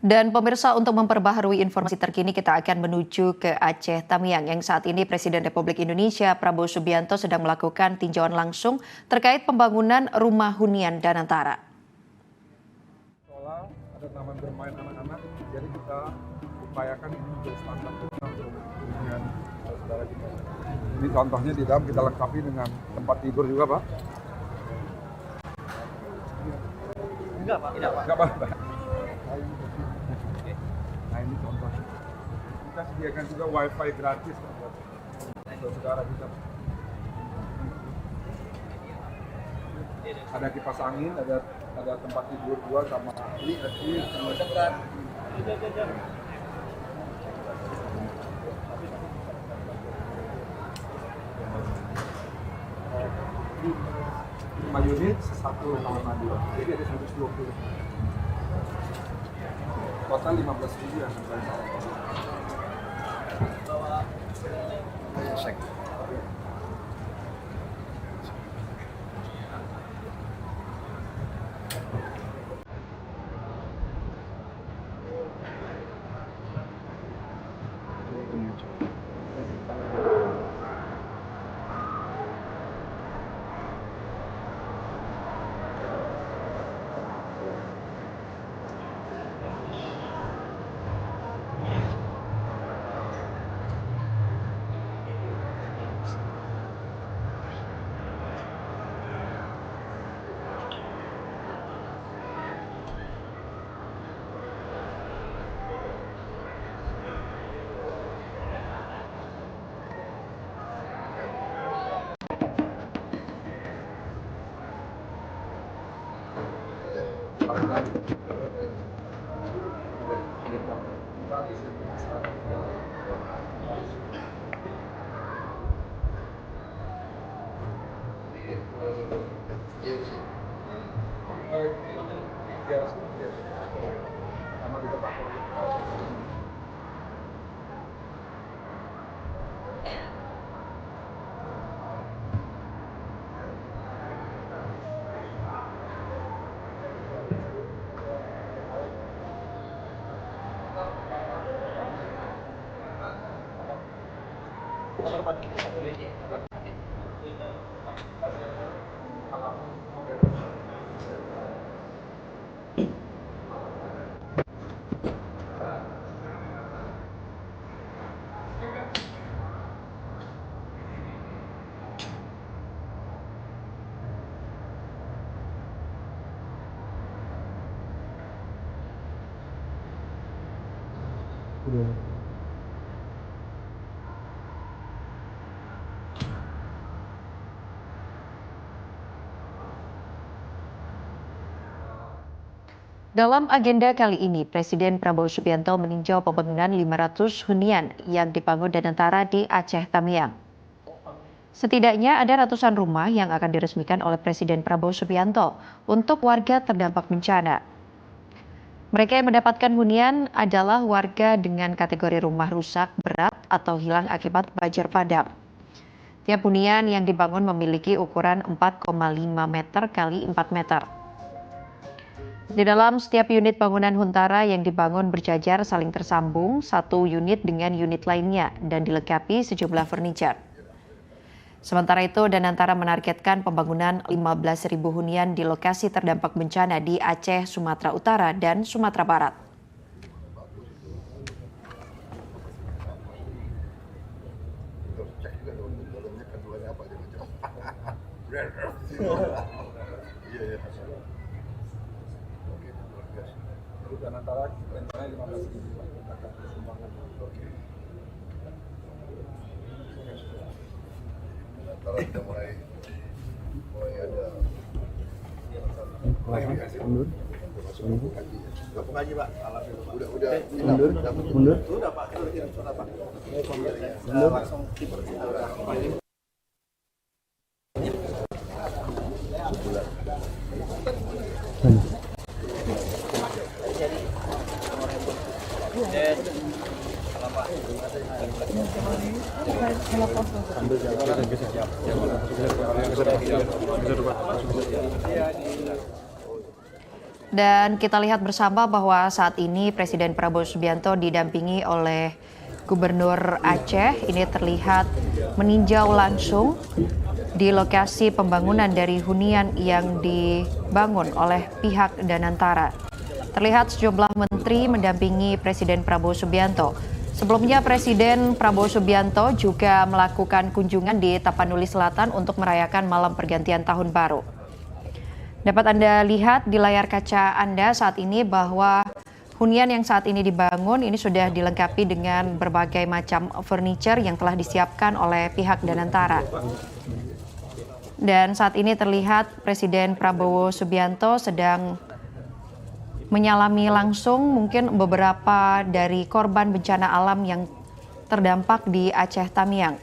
Dan pemirsa, untuk memperbaharui informasi terkini kita akan menuju ke Aceh Tamiang yang saat ini Presiden Republik Indonesia Prabowo Subianto sedang melakukan tinjauan langsung terkait pembangunan rumah hunian Danantara. Sekolah ada taman bermain anak-anak, jadi kita upayakan ini menjadi standar kita untuk hunian saudara kita. Ini contohnya di dalam kita lengkapi dengan tempat tidur juga, Pak. Enggak, Pak. Enggak, Pak. Nah, ini contohnya. Kita sediakan juga wifi gratis buat saudara kita. Ada kipas angin, ada tempat tidur dua sama ini sama dekat. Lima unit satu kamar mandi, jadi ada 120. Total 15.000 yang saya sarankan. Dalam agenda kali ini, Presiden Prabowo Subianto meninjau pembangunan 500 hunian yang dibangun Danantara di Aceh Tamiang. Setidaknya ada ratusan rumah yang akan diresmikan oleh Presiden Prabowo Subianto untuk warga terdampak bencana. Mereka yang mendapatkan hunian adalah warga dengan kategori rumah rusak berat atau hilang akibat banjir padam. Tiap hunian yang dibangun memiliki ukuran 4,5 meter kali 4 meter. Di dalam setiap unit bangunan Huntara yang dibangun berjajar saling tersambung satu unit dengan unit lainnya dan dilengkapi sejumlah furniture. Sementara itu, Danantara menargetkan pembangunan 15.000 hunian di lokasi terdampak bencana di Aceh, Sumatera Utara, dan Sumatera Barat. Danantara rencananya 15.000 akan sumbangan. Danantara sudah mulai ada Lampung Haji, Pak. Udah mundur. Sudah, Pak. Sudah, Pak. Langsung timur. Dan kita lihat bersama bahwa saat ini Presiden Prabowo Subianto didampingi oleh Gubernur Aceh. Ini terlihat meninjau langsung di lokasi pembangunan dari hunian yang dibangun oleh pihak Danantara. Terlihat sejumlah menteri mendampingi Presiden Prabowo Subianto. Sebelumnya Presiden Prabowo Subianto juga melakukan kunjungan di Tapanuli Selatan untuk merayakan malam pergantian tahun baru. Dapat Anda lihat di layar kaca Anda saat ini bahwa hunian yang saat ini dibangun ini sudah dilengkapi dengan berbagai macam furniture yang telah disiapkan oleh pihak Danantara. Dan saat ini terlihat Presiden Prabowo Subianto sedang menyalami langsung mungkin beberapa dari korban bencana alam yang terdampak di Aceh Tamiang.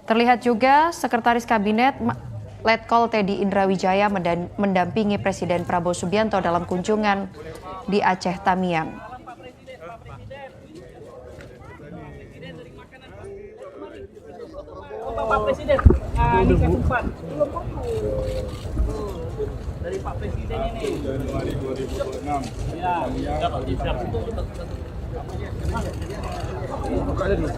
Terlihat juga Sekretaris Kabinet Letkol Teddy Indrawijaya mendampingi Presiden Prabowo Subianto dalam kunjungan di Aceh Tamiang. Pak Presiden, ini keempat. Dari Pak Presiden ini. Januari 2006. Ya, siap. Buka aja dulu.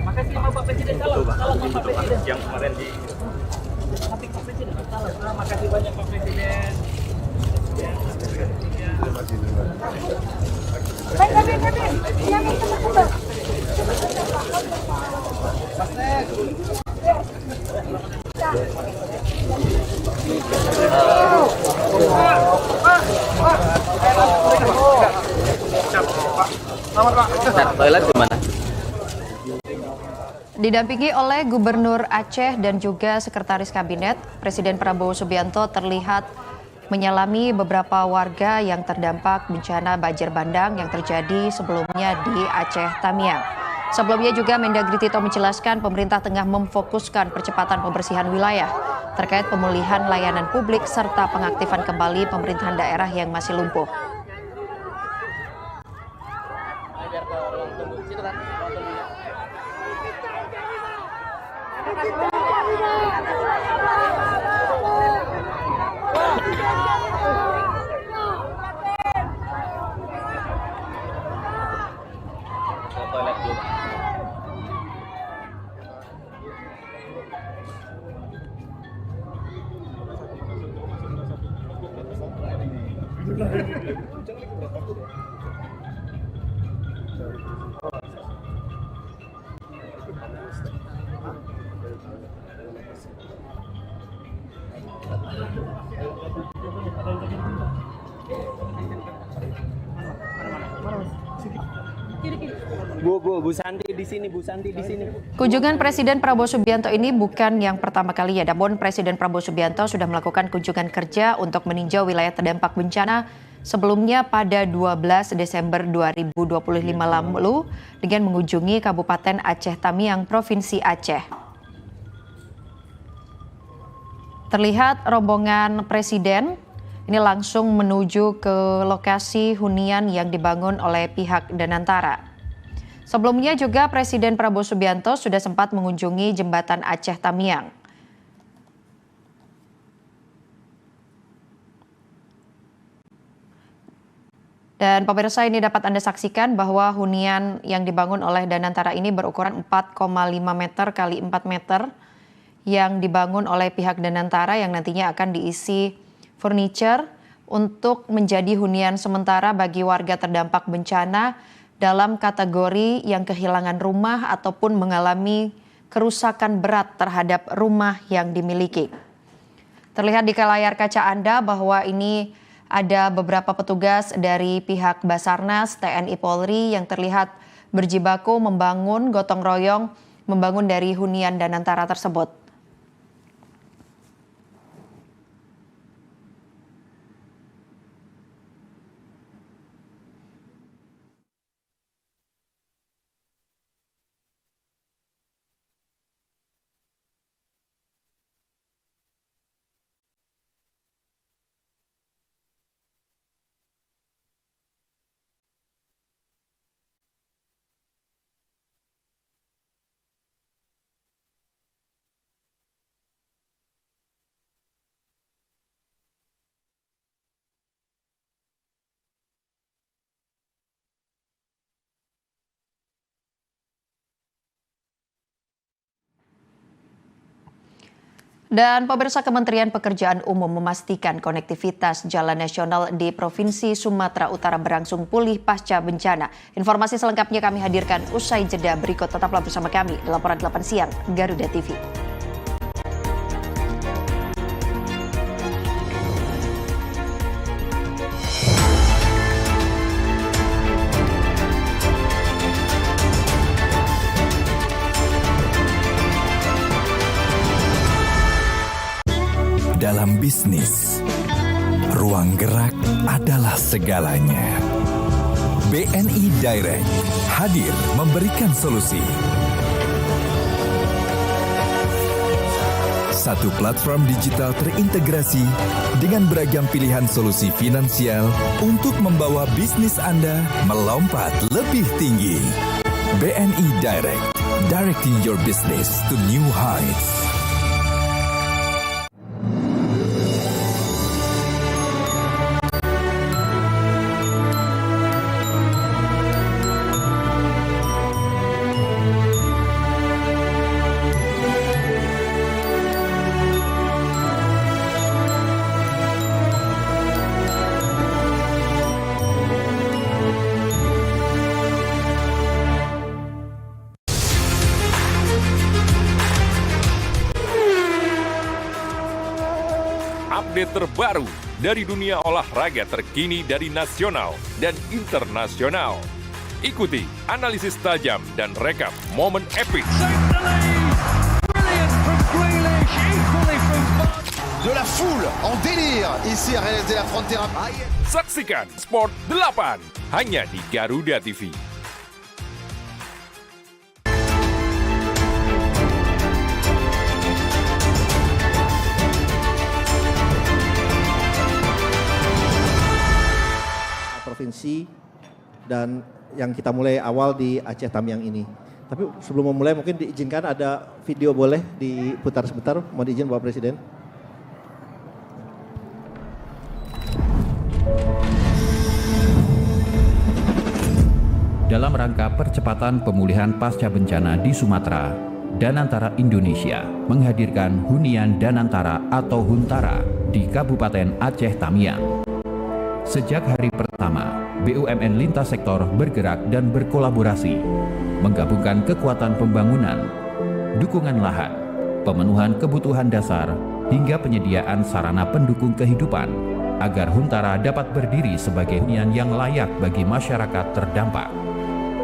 Makasih sama Pak Presiden. Salam Pak Presiden. Yang kemarin di Tapi Pak Presiden, salam. Makasih banyak Pak Presiden. toilet di mana? Didampingi oleh Gubernur Aceh dan juga Sekretaris Kabinet, Presiden Prabowo Subianto terlihat menyalami beberapa warga yang terdampak bencana banjir bandang yang terjadi sebelumnya di Aceh Tamiang. Sebelumnya juga Mendagri Tito menjelaskan pemerintah tengah memfokuskan percepatan pembersihan wilayah terkait pemulihan layanan publik serta pengaktifan kembali pemerintahan daerah yang masih lumpuh. Bu Santi di sini, Bu Santi di sini. Kunjungan Presiden Prabowo Subianto ini bukan yang pertama kalinya, namun Presiden Prabowo Subianto sudah melakukan kunjungan kerja untuk meninjau wilayah terdampak bencana sebelumnya pada 12 Desember 2025 lalu dengan mengunjungi Kabupaten Aceh Tamiang, Provinsi Aceh. Terlihat rombongan Presiden ini langsung menuju ke lokasi hunian yang dibangun oleh pihak Danantara. Sebelumnya juga Presiden Prabowo Subianto sudah sempat mengunjungi jembatan Aceh Tamiang. Dan pemirsa, ini dapat Anda saksikan bahwa hunian yang dibangun oleh Danantara ini berukuran 4,5 meter kali 4 meter yang dibangun oleh pihak Danantara yang nantinya akan diisi furniture untuk menjadi hunian sementara bagi warga terdampak bencana dalam kategori yang kehilangan rumah ataupun mengalami kerusakan berat terhadap rumah yang dimiliki. Terlihat di layar kaca Anda bahwa ini ada beberapa petugas dari pihak Basarnas, TNI Polri yang terlihat berjibaku membangun gotong royong membangun dari hunian Danantara tersebut. Dan pemirsa, Kementerian Pekerjaan Umum memastikan konektivitas jalan nasional di Provinsi Sumatera Utara berangsur pulih pasca bencana. Informasi selengkapnya kami hadirkan usai jeda berikut. Tetaplah bersama kami di Laporan 8 Siang Garuda TV. Dalam bisnis, ruang gerak adalah segalanya. BNI Direct hadir memberikan solusi. Satu platform digital terintegrasi dengan beragam pilihan solusi finansial untuk membawa bisnis Anda melompat lebih tinggi. BNI Direct, directing your business to new heights. Update terbaru dari dunia olahraga terkini dari nasional dan internasional. Ikuti analisis tajam dan rekap momen epik. De la foule en délire ici à réaliser la frontière. Saksikan Sport 8 hanya di Garuda TV. Provinsi dan yang kita mulai awal di Aceh Tamiang ini. Tapi sebelum memulai mungkin diizinkan ada video boleh diputar sebentar, mohon izin Bapak Presiden. Dalam rangka percepatan pemulihan pasca bencana di Sumatera, Danantara Indonesia menghadirkan hunian Danantara atau Huntara di Kabupaten Aceh Tamiang. Sejak hari pertama, BUMN lintas sektor bergerak dan berkolaborasi, menggabungkan kekuatan pembangunan, dukungan lahan, pemenuhan kebutuhan dasar, hingga penyediaan sarana pendukung kehidupan, agar Huntara dapat berdiri sebagai hunian yang layak bagi masyarakat terdampak.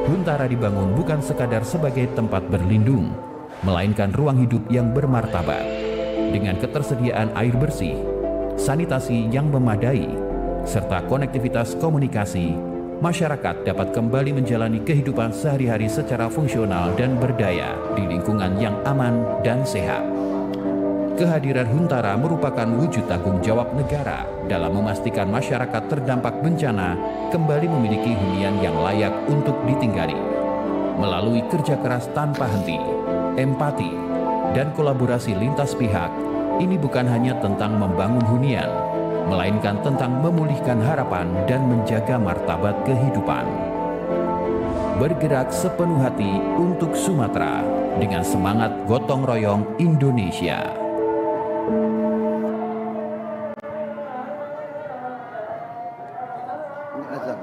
Huntara dibangun bukan sekadar sebagai tempat berlindung, melainkan ruang hidup yang bermartabat, dengan ketersediaan air bersih, sanitasi yang memadai, serta konektivitas komunikasi, masyarakat dapat kembali menjalani kehidupan sehari-hari secara fungsional dan berdaya di lingkungan yang aman dan sehat. Kehadiran Huntara merupakan wujud tanggung jawab negara dalam memastikan masyarakat terdampak bencana kembali memiliki hunian yang layak untuk ditinggali. Melalui kerja keras tanpa henti, empati, dan kolaborasi lintas pihak, ini bukan hanya tentang membangun hunian, melainkan tentang memulihkan harapan dan menjaga martabat kehidupan. Bergerak sepenuh hati untuk Sumatera dengan semangat gotong royong Indonesia. Ini azan.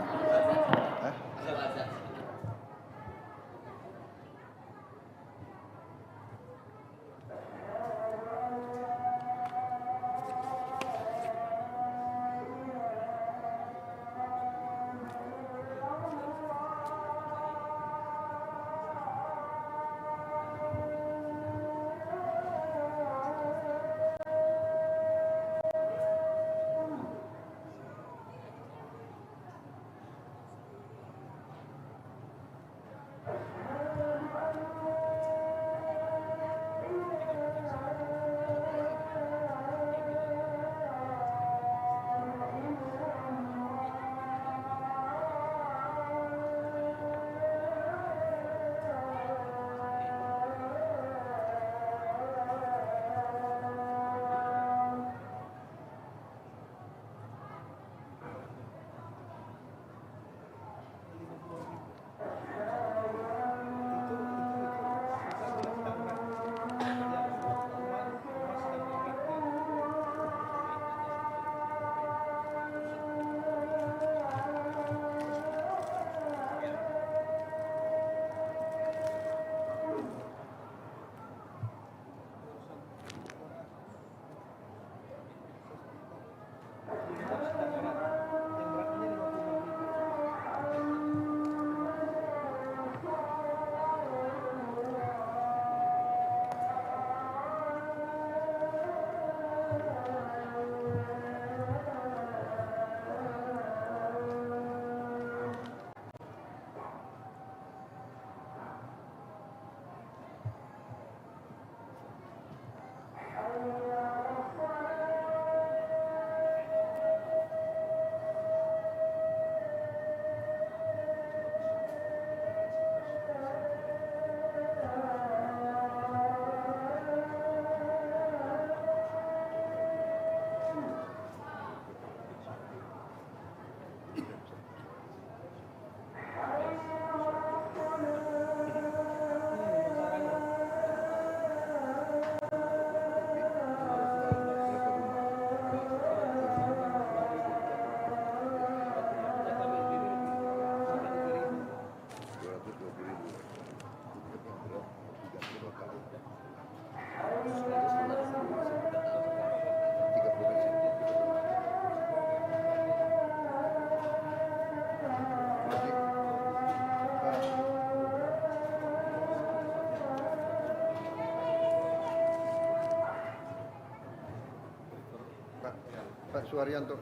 Suharyanto.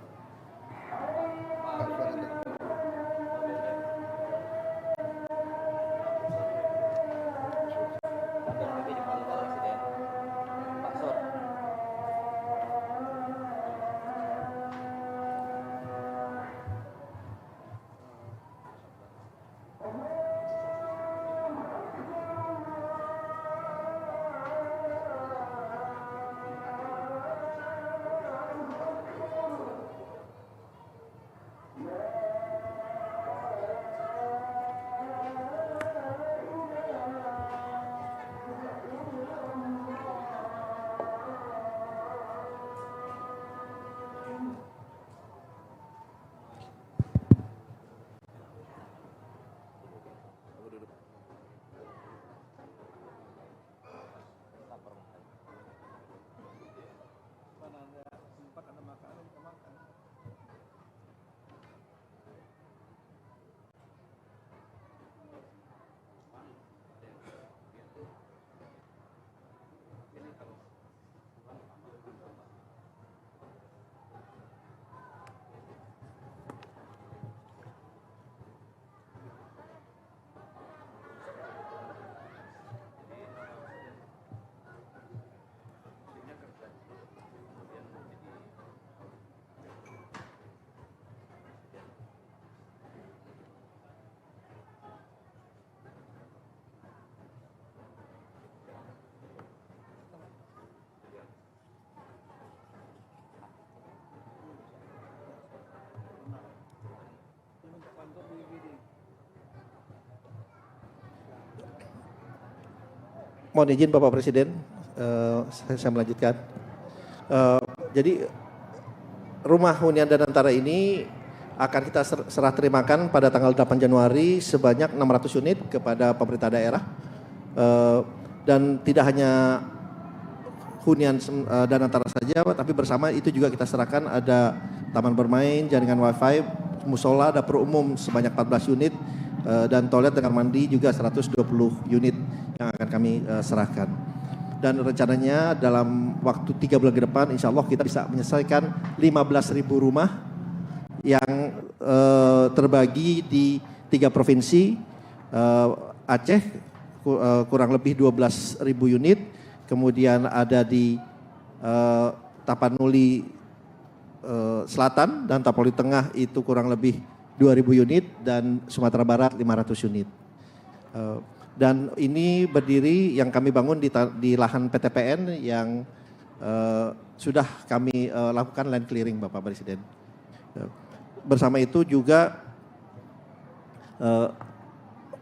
Pak Suharyanto. Mohon izin Bapak Presiden, saya melanjutkan. Jadi rumah hunian Danantara ini akan kita serah terimakan pada tanggal 8 Januari sebanyak 600 unit kepada pemerintah daerah. Dan tidak hanya hunian Danantara saja, tapi bersama itu juga kita serahkan ada taman bermain, jaringan wifi, musola, dapur umum sebanyak 14 unit, dan toilet dengan mandi juga 120 unit yang akan kami serahkan. Dan rencananya dalam waktu 3 bulan ke depan insya Allah kita bisa menyelesaikan 15.000 rumah yang terbagi di 3 provinsi, Aceh kurang lebih 12.000 unit, kemudian ada di Tapanuli Selatan dan Tapanuli Tengah itu kurang lebih 2.000 unit, dan Sumatera Barat 500 unit. Dan ini berdiri yang kami bangun di lahan PTPN yang sudah kami lakukan land clearing, Bapak Presiden. Bersama itu juga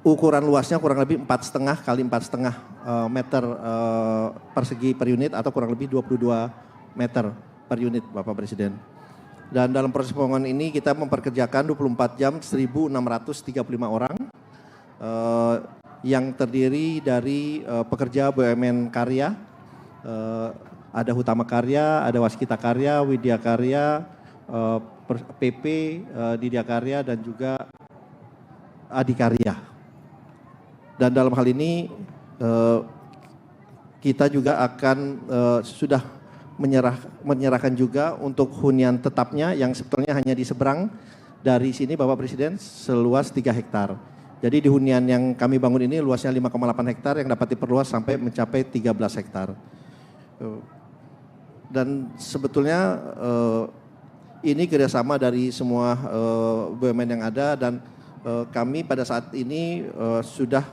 ukuran luasnya kurang lebih 4,5 kali 4,5 meter persegi per unit, atau kurang lebih 22 meter per unit, Bapak Presiden. Dan dalam proses pembangunan ini kita memperkerjakan 24 jam 1.635 orang yang terdiri dari pekerja BUMN karya, ada Hutama Karya, ada Waskita Karya, Widya Karya, PP, Didya Karya, dan juga Adikarya. Dan dalam hal ini kita juga akan sudah menyerahkan juga untuk hunian tetapnya yang sebetulnya hanya di seberang dari sini, Bapak Presiden, seluas 3 hektar. Jadi di hunian yang kami bangun ini luasnya 5,8 hektar yang dapat diperluas sampai mencapai 13 hektar. Dan sebetulnya ini kerjasama dari semua BUMN yang ada, dan kami pada saat ini sudah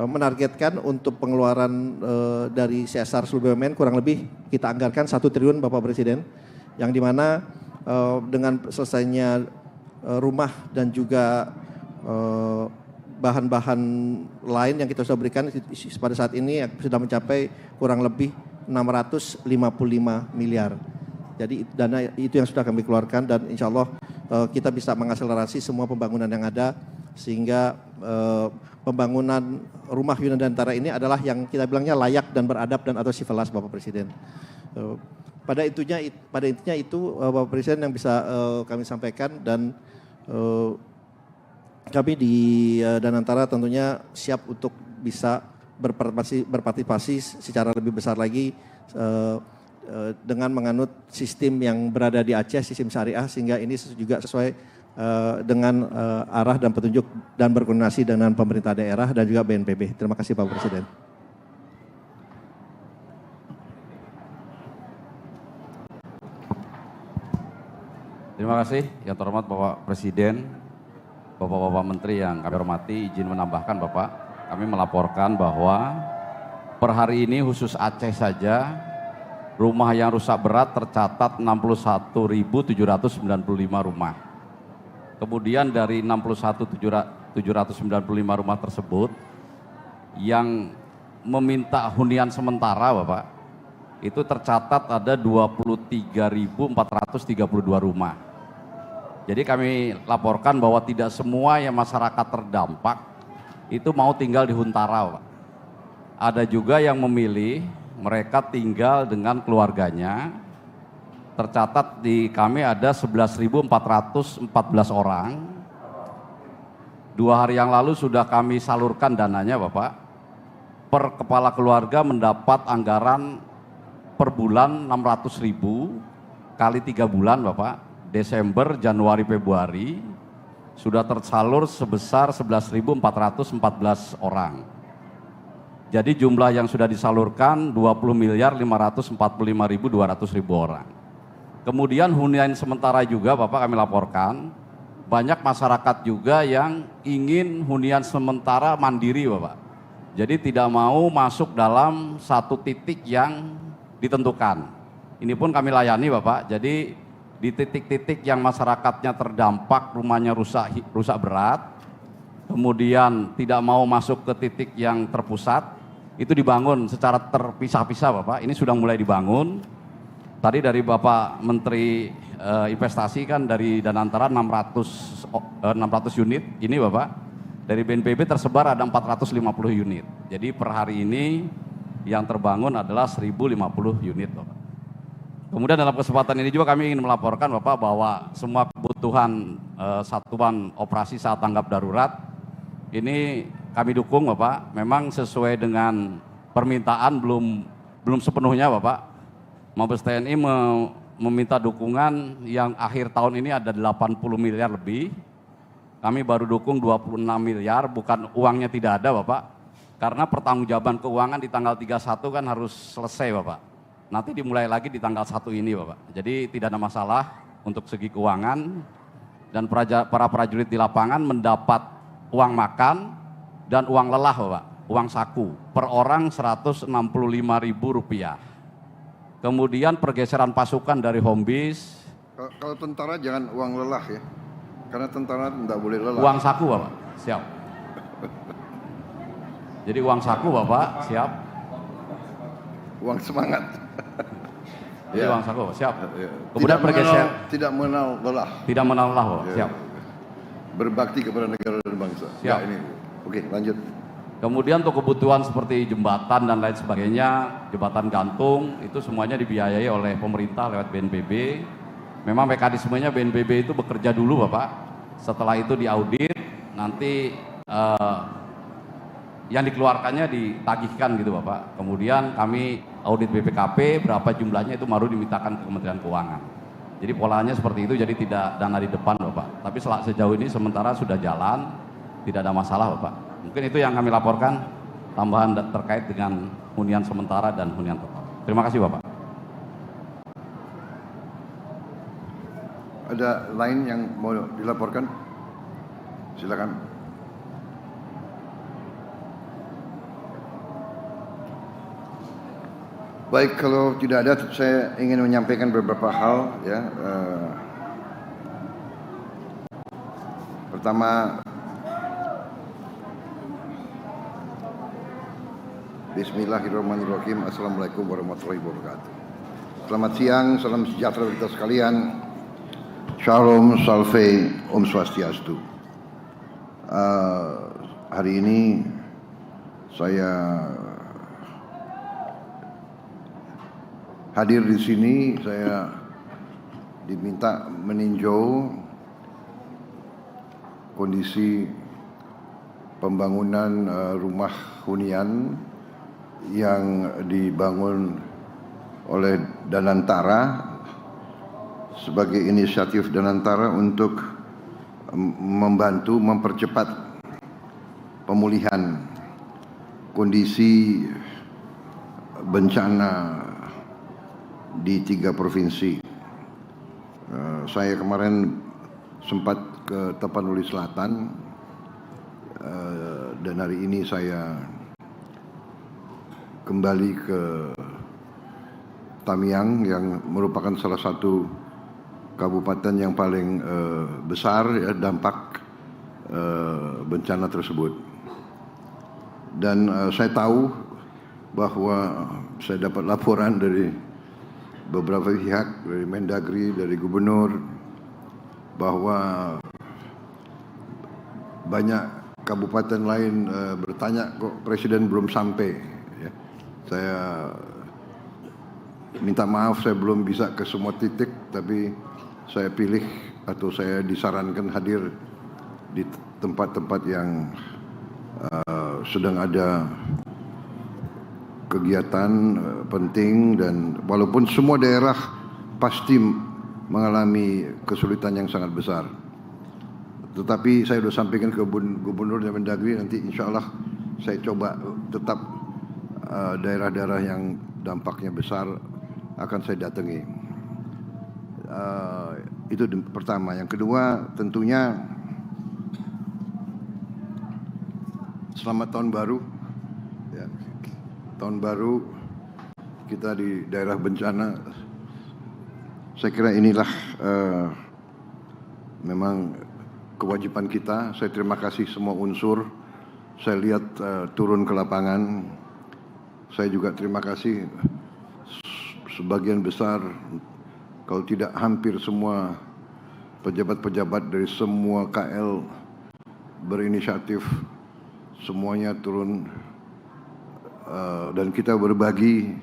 menargetkan untuk pengeluaran dari CSR seluruh BUMN kurang lebih kita anggarkan 1 triliun, Bapak Presiden, yang dimana dengan selesainya rumah dan juga bahan-bahan lain yang kita sudah berikan pada saat ini sudah mencapai kurang lebih 655 miliar. Jadi dana itu yang sudah kami keluarkan, dan insya Allah kita bisa mengakselerasi semua pembangunan yang ada, sehingga pembangunan rumah hunian Danantara ini adalah yang kita bilangnya layak dan beradab dan atau civilas, Bapak Presiden. Pada intinya itu Bapak Presiden yang bisa kami sampaikan, dan kami di Danantara tentunya siap untuk bisa berpartisipasi secara lebih besar lagi dengan menganut sistem yang berada di Aceh, sistem syariah, sehingga ini juga sesuai dengan arah dan petunjuk dan berkoordinasi dengan pemerintah daerah dan juga BNPB. Terima kasih Pak Presiden. Terima kasih yang terhormat Bapak Presiden, Bapak-Bapak Menteri yang kami hormati, izin menambahkan Bapak, kami melaporkan bahwa per hari ini khusus Aceh saja rumah yang rusak berat tercatat 61.795 rumah. Kemudian dari 61.795 rumah tersebut yang meminta hunian sementara Bapak, itu tercatat ada 23.432 rumah. Jadi kami laporkan bahwa tidak semua yang masyarakat terdampak itu mau tinggal di huntara Pak. Ada juga yang memilih mereka tinggal dengan keluarganya. Tercatat di kami ada 11.414 orang. 2 hari yang lalu sudah kami salurkan dananya Bapak. Per kepala keluarga mendapat anggaran per bulan 600.000 kali 3 bulan Bapak. Desember, Januari, Februari sudah tersalur sebesar 11.414 orang. Jadi jumlah yang sudah disalurkan 20.545.200.000 orang. Kemudian hunian sementara juga Bapak kami laporkan, banyak masyarakat juga yang ingin hunian sementara mandiri Bapak. Jadi tidak mau masuk dalam satu titik yang ditentukan. Ini pun kami layani Bapak, jadi di titik-titik yang masyarakatnya terdampak, rumahnya rusak berat, kemudian tidak mau masuk ke titik yang terpusat, itu dibangun secara terpisah-pisah Bapak. Ini sudah mulai dibangun. Tadi dari Bapak Menteri Investasi kan dari Danantara 600 unit, ini Bapak dari BNPB tersebar ada 450 unit. Jadi per hari ini yang terbangun adalah 1.050 unit Bapak. Kemudian dalam kesempatan ini juga kami ingin melaporkan Bapak bahwa semua kebutuhan satuan operasi saat tanggap darurat ini kami dukung Bapak. Memang sesuai dengan permintaan belum sepenuhnya Bapak. Mabes TNI meminta dukungan yang akhir tahun ini ada 80 miliar lebih. Kami baru dukung 26 miliar, bukan uangnya tidak ada Bapak. Karena pertanggungjawaban keuangan di tanggal 31 kan harus selesai Bapak. Nanti dimulai lagi di tanggal 1 ini Bapak. Jadi tidak ada masalah untuk segi keuangan dan para prajurit di lapangan mendapat uang makan dan uang lelah Bapak, uang saku per orang Rp165.000. Kemudian pergeseran pasukan dari home base. Kalau tentara jangan uang lelah ya, karena tentara tidak boleh lelah. Uang saku Bapak, siap. Jadi uang saku Bapak, siap. Uang semangat. Jadi uang saku, siap. Ya. Kemudian pergeser. Tidak mengenal lelah. Tidak mengenal lelah, ya. Siap. Berbakti kepada negara dan bangsa. Siap. Ya, ini. Oke, lanjut. Kemudian untuk kebutuhan seperti jembatan dan lain sebagainya, jembatan gantung, itu semuanya dibiayai oleh pemerintah lewat BNPB. Memang mekanismenya BNPB itu bekerja dulu Bapak. Setelah itu diaudit, nanti yang dikeluarkannya ditagihkan gitu Bapak. Kemudian kami audit BPKP, berapa jumlahnya itu baru dimintakan ke Kementerian Keuangan. Jadi polanya seperti itu, jadi tidak dana di depan Bapak. Tapi sejauh ini sementara sudah jalan, tidak ada masalah Bapak. Mungkin itu yang kami laporkan, tambahan terkait dengan hunian sementara dan hunian total. Terima kasih Bapak. Ada lain yang mau dilaporkan? Silakan. Baik, kalau tidak ada, saya ingin menyampaikan beberapa hal ya. Pertama, Bismillahirrahmanirrahim. Assalamualaikum warahmatullahi wabarakatuh. Selamat siang, salam sejahtera kita sekalian. Shalom, salve, Om Swastiastu. Hari ini saya hadir di sini, saya diminta meninjau kondisi pembangunan rumah hunian yang dibangun oleh Danantara sebagai inisiatif Danantara untuk membantu mempercepat pemulihan kondisi bencana di 3 provinsi. Saya kemarin sempat ke Tapanuli Selatan dan hari ini saya kembali ke Tamiang yang merupakan salah satu kabupaten yang paling besar ya, dampak bencana tersebut. Dan saya tahu bahwa saya dapat laporan dari beberapa pihak, dari Mendagri, dari Gubernur, bahwa banyak kabupaten lain bertanya kok Presiden belum sampai. Ya. Saya minta maaf saya belum bisa ke semua titik, tapi saya pilih atau saya disarankan hadir di tempat-tempat yang sedang ada kegiatan penting, dan walaupun semua daerah pasti mengalami kesulitan yang sangat besar, tetapi saya sudah sampaikan ke Gubernur dan Mendagri, nanti insya Allah saya coba tetap daerah-daerah yang dampaknya besar akan saya datangi. Itu pertama. Yang kedua, tentunya selamat tahun baru. Ya, tahun baru kita di daerah bencana. Saya kira inilah memang kewajiban kita. Saya terima kasih semua unsur. Saya lihat turun ke lapangan. Saya juga terima kasih sebagian besar, kalau tidak hampir semua pejabat-pejabat dari semua KL berinisiatif, semuanya turun dan kita berbagi